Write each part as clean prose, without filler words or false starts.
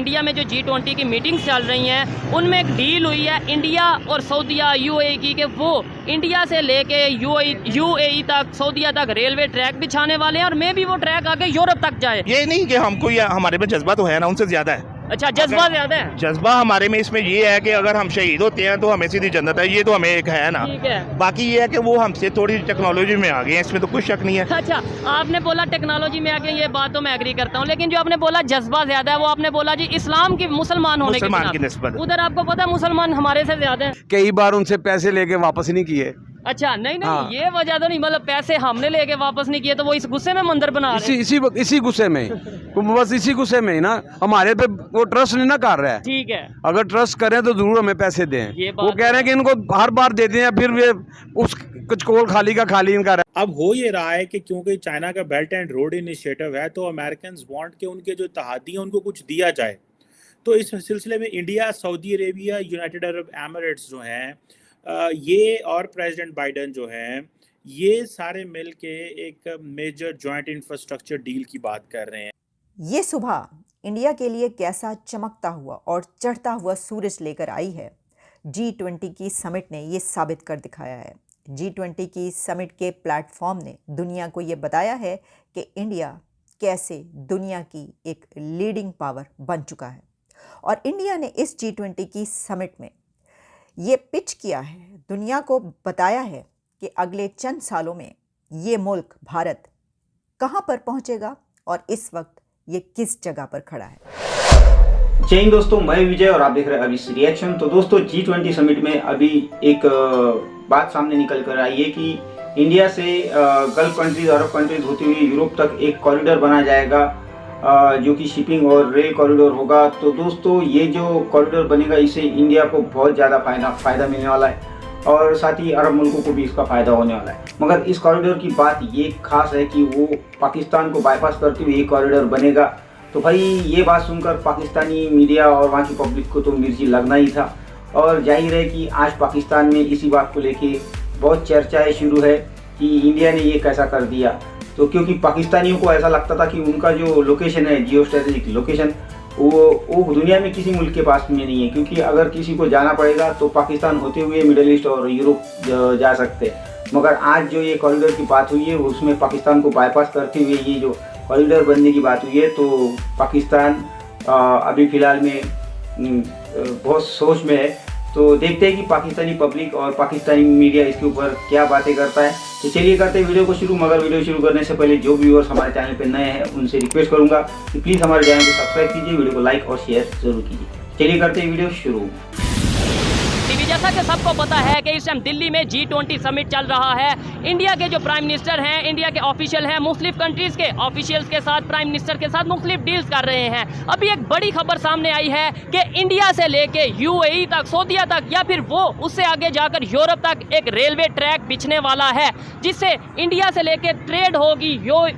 India में जो G20 की मीटिंग्स चल रही हैं उनमें एक डील हुई है इंडिया और सऊदीया यूएई की कि वो इंडिया से लेके यूएई तक सऊदीया तक रेलवे ट्रैक बिछाने वाले हैं और मे भी वो ट्रैक आगे यूरोप तक जाए। ये नहीं कि हमको या हमारे में जज्बा तो है ना, उनसे ज्यादा है। अच्छा, जज्बा ज्यादा है। जज्बा हमारे में इसमें ये है कि अगर हम शहीद होते हैं तो हमें सीधी जन्नत है, ये तो हमें एक है ना। ठीक है। बाकी ये है कि वो हमसे थोड़ी टेक्नोलॉजी में आ गए हैं, इसमें तो कोई शक नहीं है। अच्छा, आपने बोला टेक्नोलॉजी में आगे, ये बात तो मैं एग्री करता हूँ, लेकिन जो आपने बोला जज्बा ज्यादा है वो आपने बोला जी इस्लाम की मुसलमान होने की निस्बत। उधर आपको पता है मुसलमान हमारे से ज्यादा है। कई बार उनसे पैसे लेके वापस नहीं किए। अच्छा, नहीं हाँ। ये वजह तो नहीं, मतलब पैसे हमने लेके वापस नहीं किए तो वो इस गुस्से में मंदिर बना रहे हैं। इसी गुस्से में बस इसी गुस्से में ही ना हमारे पे वो ट्रस्ट नहीं ना कर रहा है। ठीक है, अगर ट्रस्ट करें तो जरूर हमें पैसे दें। वो कह रहे हैं कि इनको हर बार देते हैं, फिर वे उस कचकोल खाली का खाली इनका। अब हो ये रहा है कि क्योंकि चाइना का बेल्ट एंड रोड इनिशिएटिव है तो अमेरिकन वांट के उनके जो तहादी हैं उनको कुछ दिया जाए। तो इस सिलसिले में India, Saudi Arabia, United Arab Emirates जो हैं ये और प्रेसिडेंट बाइडन जो हैं ये सारे मिल के एक मेजर जॉइंट इंफ्रास्ट्रक्चर डील की बात कर रहे हैं। ये सुबह इंडिया के लिए कैसा चमकता हुआ और चढ़ता हुआ सूरज लेकर आई है। G20 की समिट ने ये साबित कर दिखाया है। G20 की समिट के प्लेटफॉर्म ने दुनिया को ये बताया है कि इंडिया कैसे दुनिया की एक लीडिंग पावर बन चुका है। और इंडिया ने इस G20 की समिट में ये पिच किया है, दुनिया को बताया है कि अगले चंद सालों में ये मुल्क भारत कहाँ पर पहुँचेगा और इस वक्त ये किस जगह पर खड़ा है। जय हिंद दोस्तों, मैं विजय और आप देख रहे हैं अभी रिएक्शन। तो दोस्तों G20 समिट में अभी एक बात सामने निकल कर आई है कि इंडिया से गल्फ कंट्रीज, अरब कंट्रीज होती हुई यूरोप तक एक कॉरिडोर बना जाएगा जो कि शिपिंग और रेल कॉरिडोर होगा। तो दोस्तों ये जो कॉरिडोर बनेगा इससे इंडिया को बहुत ज़्यादा फ़ायदा मिलने वाला है और साथ ही अरब मुल्कों को भी इसका फ़ायदा होने वाला है। मगर इस कॉरिडोर की बात ये खास है कि वो पाकिस्तान को बाईपास करते हुए ये कॉरिडोर बनेगा। तो भाई ये बात सुनकर पाकिस्तानी मीडिया और वहाँ की पब्लिक को तो मिर्ची लगना ही था और जाहिर है कि आज पाकिस्तान में इसी बात को लेके बहुत चर्चाएँ शुरू है कि इंडिया ने ये कैसा कर दिया। तो क्योंकि पाकिस्तानियों को ऐसा लगता था कि उनका जो लोकेशन है, जियो स्ट्रेटेजिक लोकेशन, वो दुनिया में किसी मुल्क के पास में नहीं है, क्योंकि अगर किसी को जाना पड़ेगा तो पाकिस्तान होते हुए मिडिल ईस्ट और यूरोप जा सकते हैं। मगर आज जो ये कॉरिडोर की बात हुई है उसमें पाकिस्तान को बाईपास करते हुए ये जो कॉरिडोर बनने की बात हुई है तो पाकिस्तान अभी फ़िलहाल में बहुत सोच में है। तो देखते हैं कि पाकिस्तानी पब्लिक और पाकिस्तानी मीडिया इसके ऊपर क्या बातें करता है। तो चलिए करते हैं वीडियो को शुरू। मगर वीडियो शुरू करने से पहले जो व्यूअर्स हमारे चैनल पर नए हैं उनसे रिक्वेस्ट करूंगा कि प्लीज़ हमारे चैनल को सब्सक्राइब कीजिए, वीडियो को लाइक और शेयर जरूर कीजिए। चलिए करते हैं वीडियो शुरू। जैसा कि सबको पता है कि इस टाइम दिल्ली में G20 समिट चल रहा है। इंडिया के जो प्राइम मिनिस्टर हैं, इंडिया के ऑफिशियल हैं, मुख्तलिफ कंट्रीज़ के ऑफिशियल्स के साथ, प्राइम मिनिस्टर के साथ मुख्तलिफ डील्स कर रहे हैं। अभी एक बड़ी खबर सामने आई है कि इंडिया से लेके यूएई तक, सऊदीया तक या फिर वो उससे आगे जाकर यूरोप तक एक रेलवे ट्रैक बिछने वाला है जिससे इंडिया से लेके ट्रेड होगी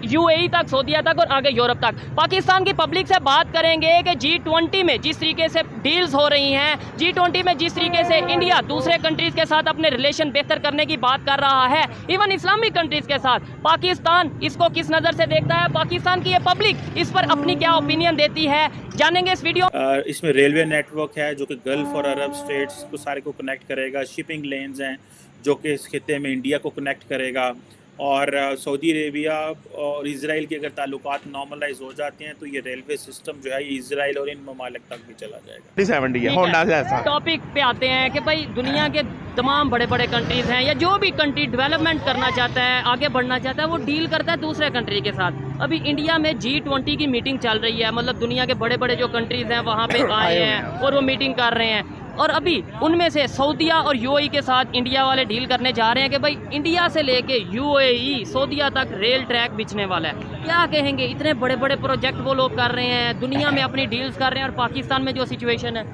यूएई तक, सऊदीया तक और आगे यूरोप तक। पाकिस्तान की पब्लिक से बात करेंगे कि G20 में जिस तरीके से डील्स हो रही हैं, G20 में जिस तरीके से इंडिया दूसरे कंट्रीज के साथ अपने रिलेशन बेहतर करने की बात कर रहा है, इवन इस्लामिक कंट्रीज के साथ, पाकिस्तान इसको किस नज़र से देखता है, पाकिस्तान की ये पब्लिक इस पर अपनी क्या ओपिनियन देती है, जानेंगे इस वीडियो। इसमें रेलवे नेटवर्क है जो कि गल्फ और अरब स्टेट्स को सारे को कनेक्ट करेगा। शिपिंग लेन्स हैं जो कि इस खिते में इंडिया को कनेक्ट करेगा और सऊदी अरेबिया और इजराइल के अगर ताल्लुकात नॉर्मलाइज हो जाते हैं तो ये रेलवे सिस्टम जो है ये इजराइल और इन ममालिक तक भी चला जाएगा। टॉपिक पे आते हैं कि भाई दुनिया के तमाम बड़े बड़े कंट्रीज़ हैं या जो भी कंट्री डेवलपमेंट करना चाहता है, आगे बढ़ना चाहता है, वो डील करता है दूसरे कंट्री के साथ। अभी इंडिया में G20 की मीटिंग चल रही है, मतलब दुनिया के बड़े बड़े जो कंट्रीज़ हैं वहाँ पे आए हैं और वो मीटिंग कर रहे हैं और अभी उनमें से सऊदीया और यूएई के साथ इंडिया वाले डील करने जा रहे हैं कि भाई इंडिया से लेके यूएई, सऊदीया तक रेल ट्रैक बिछने वाला है। क्या कहेंगे, इतने बड़े बड़े प्रोजेक्ट वो लोग कर रहे हैं, दुनिया में अपनी डील्स कर रहे हैं और पाकिस्तान में जो सिचुएशन है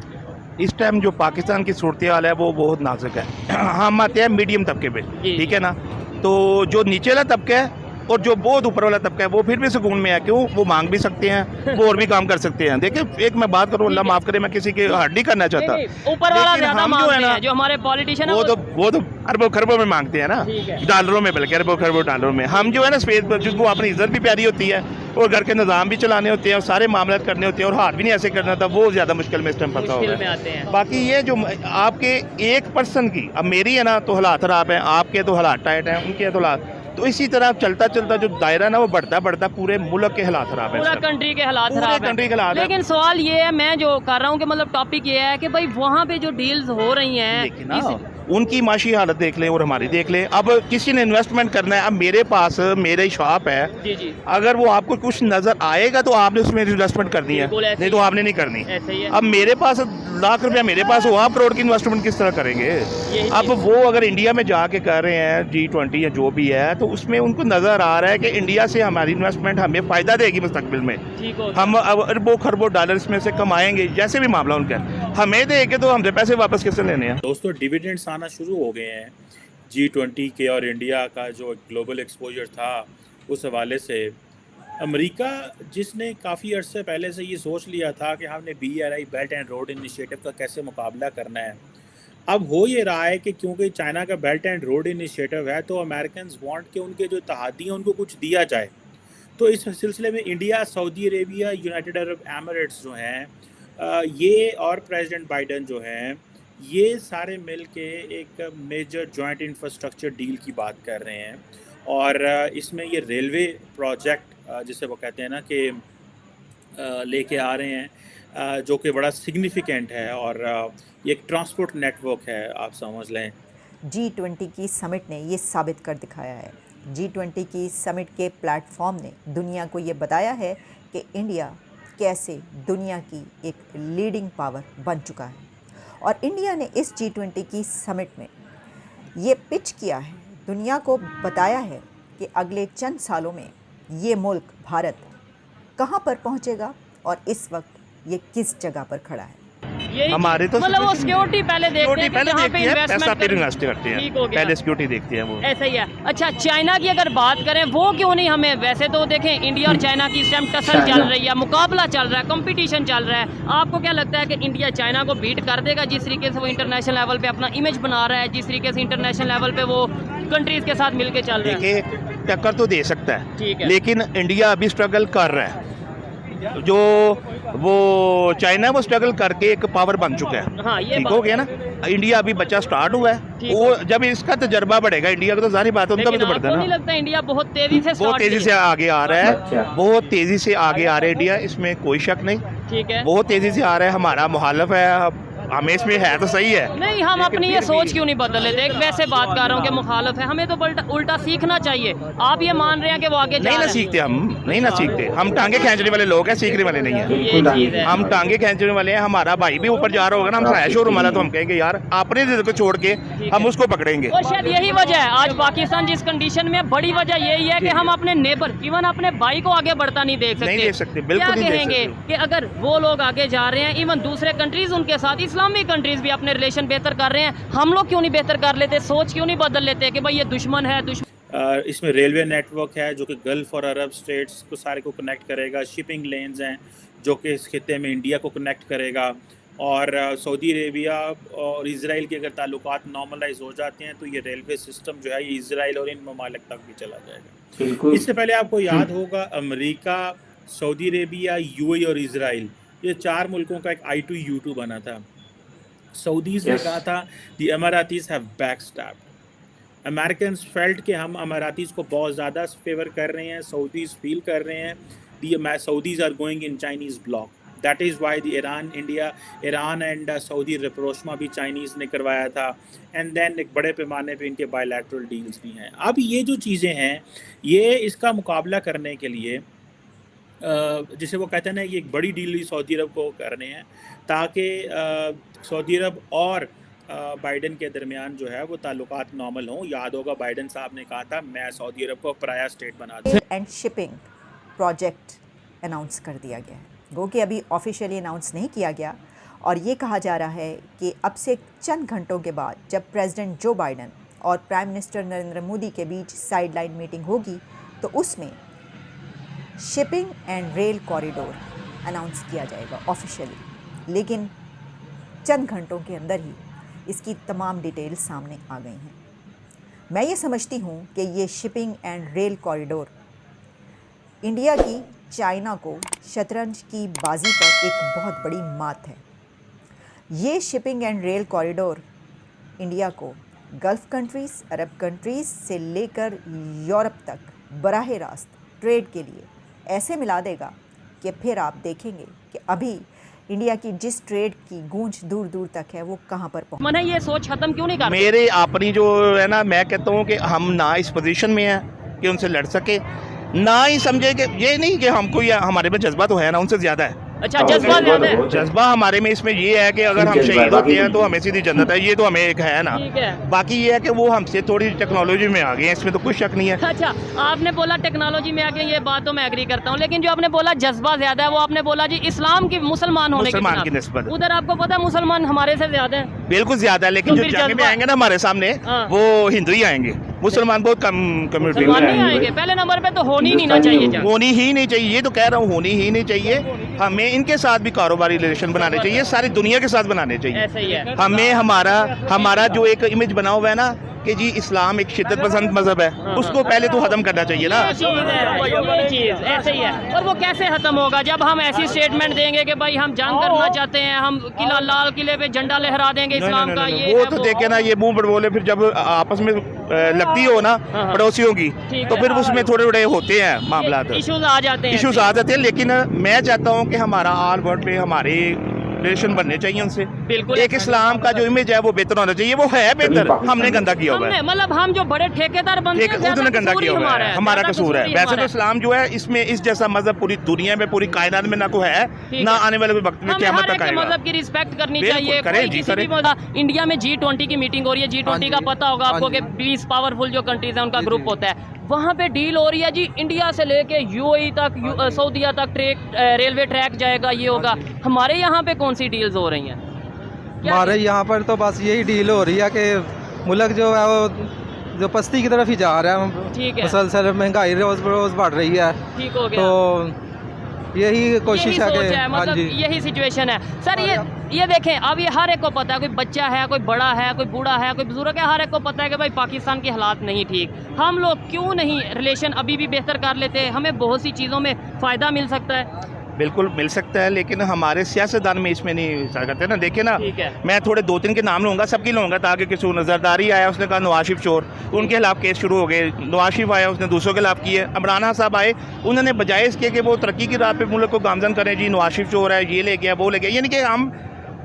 इस टाइम, जो पाकिस्तान की सूरत हाल है वो बहुत नाजुक है। हम आते हैं मीडियम तबके पे, ठीक है ना। तो जो नीचेला तबका है और जो बहुत ऊपर वाला तबका है वो फिर भी सुकून में है। क्यों? वो मांग भी सकते हैं, वो और भी काम कर सकते हैं। देखिए, एक मैं बात करूँ, अल्लाह माफ करे, मैं किसी की हर्ट नहीं करना चाहता, ऊपर वाला ज्यादा मांगते हैं, जो हमारे पॉलिटिशियन है वो तो अरबों खरबों में मांगते हैं ना, डॉलरों में, बल्कि अरबों खरबों डॉलरों में। हम जो है ना स्पेस पर, जिसको अपनी इज्जत भी प्यारी होती है, और घर के निज़ाम भी चलाने होते हैं और सारे मामले करने होते हैं और हाथ भी नहीं ऐसे करना था, वो ज़्यादा मुश्किल में इस टाइम फंसा मुश्किल होगा में आते हैं। बाकी ये जो आपके एक पर्सन की, अब मेरी है ना तो हालात ख़राब हैं, आपके तो हालात टाइट हैं, उनके तो हालात, तो इसी तरह चलता चलता जो दायरा ना वो बढ़ता बढ़ता पूरे मुल्क के हालात ख़राब हैं, पूरा कंट्री के हालात पूरे खराब कंट्री के है। हालात हैं। लेकिन सवाल ये है, मैं जो कर रहा हूँ कि मतलब टॉपिक ये है कि भाई वहाँ पे जो डील्स हो रही हैं, देखिए ना उनकी माशी हालत देख लें और हमारी देख लें। अब किसी ने इन्वेस्टमेंट करना है, अब मेरे पास मेरे शॉप है, जी जी अगर वो आपको कुछ नजर आएगा तो आपने उसमें इन्वेस्टमेंट करनी है, बिल्कुल ऐसे नहीं तो ही है। आपने नहीं करनी। ऐसे ही है। अब मेरे पास लाख रुपया मेरे पास हो, आप करोड़ की इन्वेस्टमेंट किस तरह करेंगे? अब चीज़। वो अगर इंडिया में जाके कर रहे हैं G20 या जो भी है, तो उसमें उनको नजर आ रहा है कि इंडिया से हमारी इन्वेस्टमेंट हमें फ़ायदा देगी मुस्तकबिल में, ठीक हो हम अब अरबों खरबों डॉलर्स में से कमाएंगे, जैसे भी मामला उनका है। हमें देंगे तो हमसे पैसे वापस किससे लेने हैं? दोस्तों डिविडेंड्स आना शुरू हो गए हैं G20 के, और इंडिया का जो ग्लोबल एक्सपोजर था उस हवाले से अमेरिका, जिसने काफ़ी अर्से पहले से ये सोच लिया था कि हमने BRI belt and road initiative का कैसे मुकाबला करना है, अब हो ये रहा है कि क्योंकि चाइना का बेल्ट एंड रोड इनिशिएटिव है तो अमेरिकन्स वांट कि उनके जो तहादी हैं उनको कुछ दिया जाए। तो इस सिलसिले में India, Saudi Arabia, United Arab Emirates जो हैं, ये और प्रेसिडेंट बाइडन जो हैं, ये सारे मिल के एक मेजर जॉइंट इंफ्रास्ट्रक्चर डील की बात कर रहे हैं। और इसमें ये रेलवे प्रोजेक्ट जिसे वो कहते हैं ना कि लेके आ रहे हैं, जो कि बड़ा सिग्निफिकेंट है, और ये एक ट्रांसपोर्ट नेटवर्क है, आप समझ लें। G20 की समिट ने ये साबित कर दिखाया है। G20 की समिट के प्लेटफॉर्म ने दुनिया को ये बताया है कि इंडिया कैसे दुनिया की एक लीडिंग पावर बन चुका है। और इंडिया ने इस G20 की समिट में ये पिच किया है, दुनिया को बताया है कि अगले चंद सालों में ये मुल्क भारत कहाँ पर पहुँचेगा और इस वक्त ये किस जगह पर खड़ा है। हमारे तो मतलब वो सिक्योरिटी पहले देखते हैं कि पहले जहाँ पे देखती है, पैसा इन्वेस्टमेंट फिर इन्वेस्ट करते ठीक हो हैं, गया। पहले सिक्योरिटी देखती है वो। ऐसा ही है। अच्छा, चाइना की अगर बात करें, वो क्यों नहीं हमें, वैसे तो देखें इंडिया और चाइना की इस टाइम टसल चल रही है, मुकाबला चल रहा है, कंपटीशन चल रहा है। आपको क्या लगता है कि इंडिया चाइना को बीट कर देगा जिस तरीके से वो इंटरनेशनल लेवल पे अपना इमेज बना रहा है, जिस तरीके से इंटरनेशनल लेवल पे वो कंट्रीज के साथ मिलके चल रहा है? देखिए टक्कर तो दे सकता ठीक है, है। लेकिन इंडिया अभी स्ट्रगल कर रहा है। जो वो चाइना वो स्ट्रगल करके एक पावर बन चुका है। हाँ, ये ठीक बात हो गया ना, इंडिया अभी बच्चा स्टार्ट हुआ ठीक है, वो जब इसका तजर्बा बढ़ेगा इंडिया का तो जाहिर बात है उनका भी लेकिन तो बढ़ता आपको है नहीं ना। लगता इंडिया बहुत तेजी से बहुत तेजी से आगे आ रहा अच्छा। है, बहुत तेजी से आगे आ रहा है इंडिया, इसमें कोई शक नहीं, ठीक है? बहुत तेजी से आ रहा है। हमारा मुखालिफ है, हमें इसमें है तो सही है, नहीं, हम लेकिन अपनी ये फिर सोच भी- क्यों नहीं बदल लेते? एक वैसे बात कर रहा हूँ कि मुखालिफ है, हमें तो उल्टा सीखना चाहिए। आप ये मान रहे हैं कि वो आगे जा नहीं ना रहे हैं। सीखते, हम नहीं ना सीखते, हम टांगे खींचने वाले लोग हैं, सीखने वाले नहीं है। ये चीज़ है। हम टांगे खींचने वाले हैं, हमारा भाई भी ऊपर जा रहा होगा ना, हम सहायश और हमारा तो हम कहेंगे यार अपने जिद को छोड़ के हम उसको पकड़ेंगे। और शायद यही वजह है आज पाकिस्तान जिस कंडीशन में, बड़ी वजह यही है कि हम अपने नेबर, इवन अपने भाई को आगे बढ़ता नहीं देख सकते। नहीं देख सकते, बिल्कुल क्या नहीं देख कहेंगे सकते। कि अगर वो लोग आगे जा रहे हैं, इवन दूसरे कंट्रीज उनके साथ, इस्लामी कंट्रीज भी अपने रिलेशन बेहतर कर रहे हैं, हम लोग क्यों नहीं बेहतर कर लेते? सोच क्यों नहीं बदल लेते कि भाई ये दुश्मन है, इसमें रेलवे नेटवर्क है जो कि गल्फ़ और अरब स्टेट्स को सारे को कनेक्ट करेगा, शिपिंग लेन्स हैं जो कि इस खिते में इंडिया को कनेक्ट करेगा, और सऊदी अरेबिया और इजराइल के अगर ताल्लुकात नॉर्मलाइज हो जाते हैं तो ये रेलवे सिस्टम जो है ये इजराइल और इन ममालिक तक भी चला जाएगा। बिल्कुल। इससे पहले आपको याद होगा अमेरिका, सऊदी अरेबिया, UAE और इजराइल, ये 4 मुल्कों का एक I2U2 बना था। सऊदीज़ ने कहा था दी अमारातीज़ हैव बैकस्टैब्ड। अमेरिकन्स फेल्ट कि हम अमारातीज़ को बहुत ज़्यादा फेवर कर रहे हैं, सऊदीज़ फील कर रहे हैं the Saudis are going in Chinese bloc. That is why the Iran and Saudi rapprochement भी चाइनीज़ ने करवाया था, एंड देन एक बड़े पैमाने पे इनके बायलैटरल डील्स भी हैं। अब ये जो चीज़ें हैं, ये इसका मुकाबला करने के लिए जिसे वो कहते हैं ना, ये एक बड़ी डील भी सऊदी अरब को करने हैं ताकि सऊदी अरब और बाइडन के दरमियान जो है वो ताल्लुकात नॉर्मल हों। याद होगा बाइडन साहब ने कहा था मैं सऊदी अरब को पराया स्टेट बना दूँ। एंड शिपिंग प्रोजेक्ट अनाउंस कर दिया गया है, वो कि अभी ऑफिशियली अनाउंस नहीं किया गया, और ये कहा जा रहा है कि अब से चंद घंटों के बाद जब प्रेसिडेंट जो बाइडन और प्राइम मिनिस्टर नरेंद्र मोदी के बीच साइडलाइन मीटिंग होगी तो उसमें shipping and rail corridor announce किया जाएगा ऑफिशियली। लेकिन चंद घंटों के अंदर ही इसकी तमाम डिटेल सामने आ गई हैं। मैं ये समझती हूँ कि ये shipping and rail corridor India की चाइना को शतरंज की बाजी पर एक बहुत बड़ी मात है। ये shipping and rail corridor India को गल्फ कंट्रीज़, अरब कंट्रीज़ से लेकर यूरोप तक बराह रास्त ट्रेड के लिए ऐसे मिला देगा कि फिर आप देखेंगे कि अभी इंडिया की जिस ट्रेड की गूंज दूर दूर तक है वो कहाँ पर पहुँच। मैंने ये सोच खत्म क्यों नहीं कर मेरे अपनी जो है ना, मैं कहता हूँ कि हम ना इस पोजीशन में हैं कि उनसे लड़ सके, ना ही समझे कि ये नहीं कि हमको या हमारे में जज्बा तो है ना, उनसे ज़्यादा है। अच्छा, जज्बा ज़्यादा है। जज्बा हमारे में इसमें ये है कि अगर हम शहीद होते हैं तो हमें सीधी जन्नत है, ये तो हमें एक है ना। ठीक है। बाकी ये है कि वो हमसे थोड़ी टेक्नोलॉजी में आ गए हैं, इसमें तो कुछ शक नहीं है। अच्छा, आपने बोला टेक्नोलॉजी में आके, ये बात तो मैं एग्री करता हूँ, लेकिन जो आपने बोला जज्बा ज्यादा है, वो आपने बोला जी इस्लाम की, मुसलमान होने मुसलमान की निस्बत। उधर आपको पता है मुसलमान हमारे से ज्यादा है। बिल्कुल ज्यादा है, लेकिन तो जो फिर जंग में आएंगे ना हमारे सामने, हाँ। वो हिंदू ही आएंगे, मुसलमान बहुत कम कम्युनिटी मुसलमान नहीं आएंगे। पहले नंबर पे तो होनी नहीं ना चाहिए जंग। होनी ही नहीं चाहिए, ये तो कह रहा हूँ, होनी ही नहीं चाहिए। हमें इनके साथ भी कारोबारी रिलेशन बनाने चाहिए, सारी दुनिया के साथ बनाने चाहिए। ऐसा ही है। हमें हमारा जो एक इमेज बना हुआ है ना कि जी इस्लाम एक शिद्दत पसंद मजहब है, उसको पहले तो खत्म करना चाहिए ना। ये चीज ऐसे ही है। और वो कैसे खत्म होगा जब हम ऐसी स्टेटमेंट देंगे कि भाई हम जंग करना चाहते हैं, हम किला लाल किले पे झंडा लहरा देंगे इस्लाम का। ये वो तो देखे ना, ये मुंह पर बोले, फिर जब आपस में लगती हो ना पड़ोसियों की, तो फिर उसमें थोड़े थोड़े होते हैं मामला, इश्यूज आ जाते हैं। लेकिन मैं चाहता हूँ कि हमारा ऑल वर्ल्ड पे हमारे रिलेशन बनने चाहिए उनसे। बिल्कुल। एक इस्लाम का जो इमेज है वो बेहतर होना चाहिए, वो है बेहतर, हमने गंदा किया हुआ है। मतलब हम जो बड़े ठेकेदार बनते हैं, उसने गंदा किया हुआ है, हमारा कसूर है। वैसे तो इस्लाम जो है, इसमें इस जैसा मजहब पूरी दुनिया में, पूरी कायनात में ना कोई है, ना आने वाले वक्त में क़यामत तक आएगा। मजहब की रिस्पेक्ट करनी बिल्कुल, चाहिए। करें जी, करें। इंडिया में G20 की मीटिंग हो रही है। G20 का पता होगा आपको कि 20 पावरफुल जो कंट्रीज है उनका ग्रुप होता है। वहाँ पे डील हो रही है जी, इंडिया से लेके UAE तक, सऊदीया तक रेलवे ट्रैक जाएगा, ये होगा। हमारे यहाँ पे कौन सी डील्स हो रही हैं? हमारे यहाँ पर तो बस यही डील हो रही है कि मुल्क जो है वो जो पस्ती की तरफ ही जा रहा है। ठीक है। मुसलसल महंगाई रोज बरोज बढ़ रही है। ठीक हो गया। तो यही कोशिश है कि मतलब यही सिचुएशन है सर। ये देखें, अब ये हर एक को पता है, कोई बच्चा है, कोई बड़ा है, कोई बूढ़ा है, कोई बुजुर्ग है, हर एक को पता है कि भाई पाकिस्तान के हालात नहीं ठीक। हम लोग क्यों नहीं रिलेशन अभी भी बेहतर कर लेते हैं? हमें बहुत सी चीज़ों में फ़ायदा मिल सकता है। बिल्कुल मिल सकता है, लेकिन हमारे सियासतदान में इसमें नहीं हिस्सा करते ना। देखिए ना, मैं थोड़े 2-3 के नाम लूँगा, सबकी लूँगा ताकि किसी को नजरदारी आया, उसने कहा नवाज शरीफ चोर, उनके खिलाफ केस शुरू हो गए। नवाज शरीफ आया, उसने दूसरों के खिलाफ किए। इमरान साहब आए, उन्होंने बजाय इसके कि वो तरक्की की राह पे मुल्क को गामजन करें, जी नवाज शरीफ चोर है, ये ले गया, वो ले गया, यानी कि हम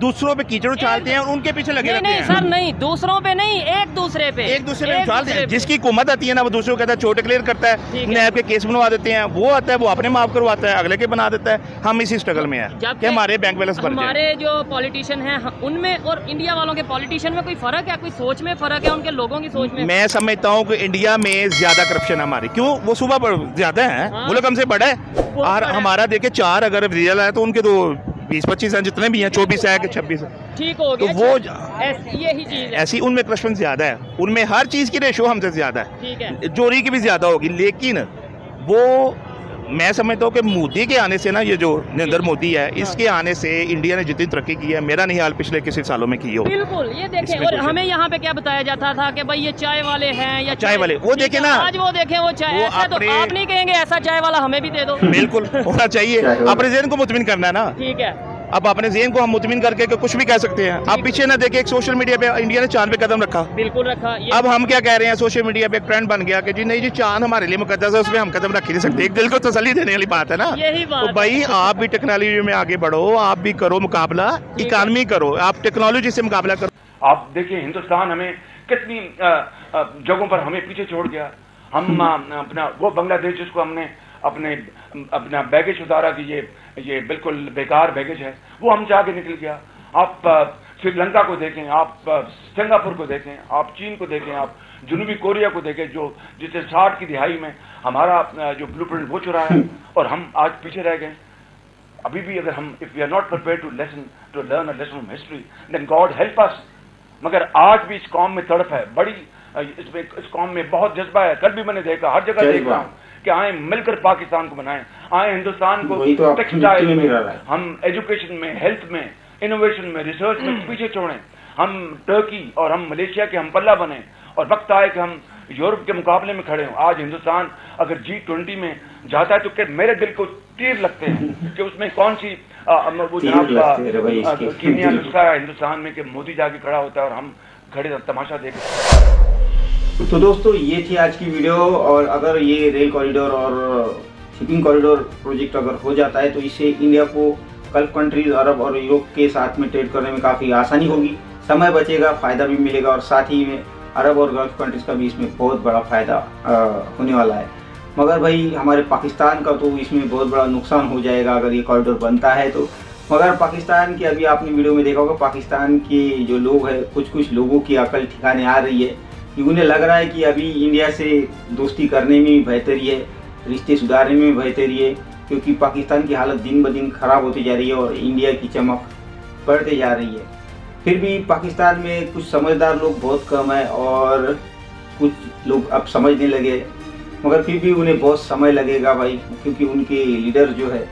दूसरों पे कीचड़ उछालते हैं और उनके पीछे लगे रहते हैं। सर नहीं, दूसरों पे नहीं, एक दूसरे पे उछालते हैं। जिसकी हुकूमत आती है ना, वो दूसरों को कहता है, छोटे क्लियर करता है, नैब के केस बनवा देते हैं। वो आता है, वो अपने माफ करवाता है, अगले के बना देता है। हम इसी स्ट्रगल में हैं कि हमारे बैंक बैलेंस बढ़ जाए। हमारे जो पॉलिटिशियन हैं उनमें और इंडिया वालों के पॉलिटिशियन में कोई फर्क है? कोई सोच में फर्क है, उनके लोगों की सोच में? मैं समझता हूँ कि इंडिया में ज्यादा करप्शन है हमारी। क्यों? वो सुबह पर ज्यादा है, मुल्क हमसे बड़ा है। और हमारा देखे 4 अगर रिजल्ट आए तो उनके तो 20-25 हैं, जितने भी हैं 24 है कि 26 है। ठीक हो गया। तो वो यही चीज है। ऐसी उनमें करप्शन ज्यादा है, उनमें हर चीज की रेशो हमसे ज्यादा है। ठीक है। चोरी की भी ज्यादा होगी, लेकिन वो मैं समझता हूँ कि मोदी के आने से ना, ये जो नरेंद्र मोदी है, इसके आने से इंडिया ने जितनी तरक्की की है, मेरा नहीं हाल पिछले किसी सालों में की हो। बिल्कुल। ये देखें, और हमें यहाँ पे क्या बताया जाता था कि भाई ये चाय वाले हैं या चाय वाले, वो देखे ना, आज वो देखें, वो चाय ऐसा तो आप नहीं कहेंगे ऐसा चाय वाला हमें भी दे दो। बिल्कुल होना चाहिए, अपने ज़हन को मुतमिन करना है ना। ठीक है। अब अपने ज़हन को हम मुतमिन करके कुछ भी कह सकते हैं। आप पीछे ना देखे, एक सोशल मीडिया पे इंडिया ने चांद पे कदम रखा। बिल्कुल रखा। अब हम क्या कह रहे हैं, सोशल मीडिया पे एक ट्रेंड बन गया कि जी नहीं जी, चांद हमारे लिए मुकद्दस है, उसमें हम कदम रख ही नहीं सकते। एक दिल को तसल्ली देने वाली बात है ना। यही बात तो भाई आप भी टेक्नोलॉजी में आगे बढ़ो, आप भी करो मुकाबला, इकानमी करो, आप टेक्नोलॉजी से मुकाबला करो। आप देखिए, हिंदुस्तान हमें कितनी जगहों पर हमें पीछे छोड़ गया। हम अपना वो बांग्लादेश जिसको हमने अपना बैगेज उतारा कि ये बिल्कुल बेकार बैगेज है, वो हमसे आगे निकल गया। आप श्रीलंका को देखें, आप सिंगापुर को देखें, आप चीन को देखें, आप जनूबी कोरिया को देखें, जो जिसे 60 की दिहाई में हमारा जो ब्लूप्रिंट वो चुराया है और हम आज पीछे रह गए। अभी भी अगर हम if we are not prepared to learn a lesson from history, then God help us. मगर आज भी इस कौम में तड़प है बड़ी, इस कौम में बहुत जज्बा है। कल भी मैंने देखा, हर जगह देख रहा हूँ कि आए मिलकर पाकिस्तान को बनाएं, आए हिंदुस्तान को टेक्सटाइल में, हम एजुकेशन में, हेल्थ में, इनोवेशन में, रिसर्च में पीछे छोड़ें। हम टर्की और हम मलेशिया के हम पल्ला बने और वक्त आए कि हम यूरोप के मुकाबले में खड़े हों। आज हिंदुस्तान अगर G20 में जाता है तो मेरे दिल को तीर लगते हैं कि उसमें कौन सी वो तीर जनाब लगते हैं भाई इसके। कीनिया नुस्खा है हिंदुस्तान में कि मोदी जाके खड़ा होता है और हम खड़े तमाशा देख रहे हैं। तो दोस्तों ये थी आज की वीडियो, और अगर ये रेल कॉरिडोर और शिपिंग कॉरिडोर प्रोजेक्ट अगर हो जाता है तो इससे इंडिया को गल्फ कंट्रीज, अरब और यूरोप के साथ में ट्रेड करने में काफ़ी आसानी होगी, समय बचेगा, फ़ायदा भी मिलेगा, और साथ ही में अरब और गल्फ कंट्रीज़ का भी इसमें बहुत बड़ा फ़ायदा होने वाला है। मगर भाई हमारे पाकिस्तान का तो इसमें बहुत बड़ा नुकसान हो जाएगा अगर ये कॉरिडोर बनता है तो। मगर पाकिस्तान के, अभी आपने वीडियो में देखा होगा, पाकिस्तान के जो लोग हैं, कुछ लोगों की अकल ठिकाने आ रही है कि उन्हें लग रहा है कि अभी इंडिया से दोस्ती करने में भी बेहतरी है, रिश्ते सुधारने में भी बेहतरी है, क्योंकि पाकिस्तान की हालत दिन ब दिन ख़राब होती जा रही है और इंडिया की चमक बढ़ते जा रही है। फिर भी पाकिस्तान में कुछ समझदार लोग बहुत कम है और कुछ लोग अब समझने लगे, मगर फिर भी उन्हें बहुत समय लगेगा भाई, क्योंकि उनके लीडर जो है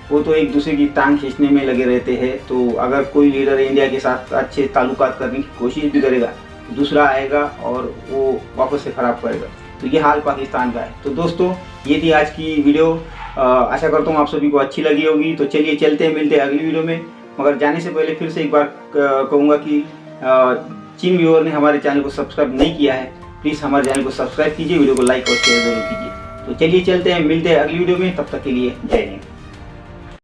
वो तो एक दूसरे की टांग खींचने में लगे रहते हैं। तो अगर कोई लीडर इंडिया के साथ अच्छे ताल्लुकात करने की कोशिश भी करेगा, दूसरा आएगा और वो वापस से ख़राब करेगा। तो ये हाल पाकिस्तान का है। तो दोस्तों ये थी आज की वीडियो, आशा करता हूँ आप सभी को अच्छी लगी होगी। तो चलिए चलते हैं, मिलते हैं अगली वीडियो में। मगर जाने से पहले फिर से एक बार कहूँगा कि जिन व्यूअर ने हमारे चैनल को सब्सक्राइब नहीं किया है, प्लीज़ हमारे चैनल को सब्सक्राइब कीजिए, वीडियो को लाइक और शेयर जरूर कीजिए। तो चलिए चलते हैं, मिलते हैं अगली वीडियो में, तब तक के लिए जय हिंद।